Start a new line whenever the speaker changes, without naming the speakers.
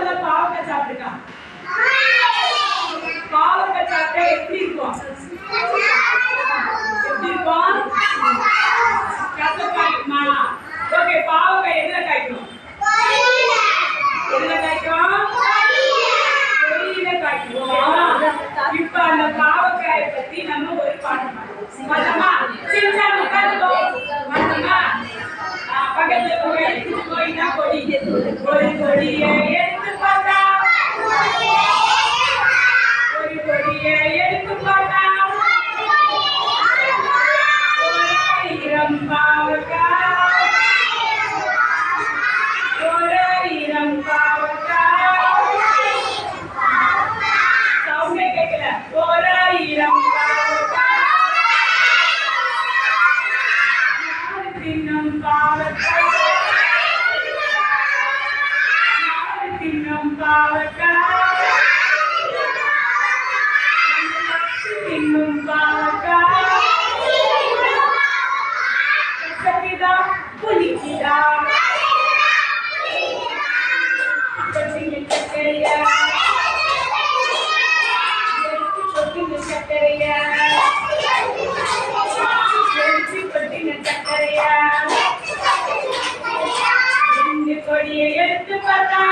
யாரெல்லாம் பாவக்காய் சாப்பிட்டுருக்கான்? பாவக்காய் சாப்பிட்டா எப்படி இருக்கும்? எப்படி இருக்கும்? கசப்பாயிருக்குமா? ஓகே, பாவக்காய் எதுல காய்க்கும்? எதுல காய்க்கும்? கொடியில காய்க்கும். இப்ப அந்த பாவக்காயை பத்தி நம்ம ஒரு பாட்டு பாடலாமா? சின்ன உட்காந்துக்கோ. பாடலாமா? பக்கத்துல போயிட்டா கொடி ஒரு கொடியை எடுத்து பார்த்தா, ஒரு கொடியை எடுத்து பார்த்தா 1000 பாவக்காய், 1000 பாவக்காய். சவுண்டே கேட்கல. 1000 பாவக்காய். யாரு தின்னும் பாவக்காய்? யாரு தின்னும் பாவக்காய்? தின்னும் பாவக்காய். கசக்குதா புளிக்குதா? கொட்டிங்க சக்கரையா, எடுத்து கொட்டிங்க சக்கரையா, எடுத்து கொட்டிங்க சக்கரையா. 2 கொடியை எடுத்து பார்த்தா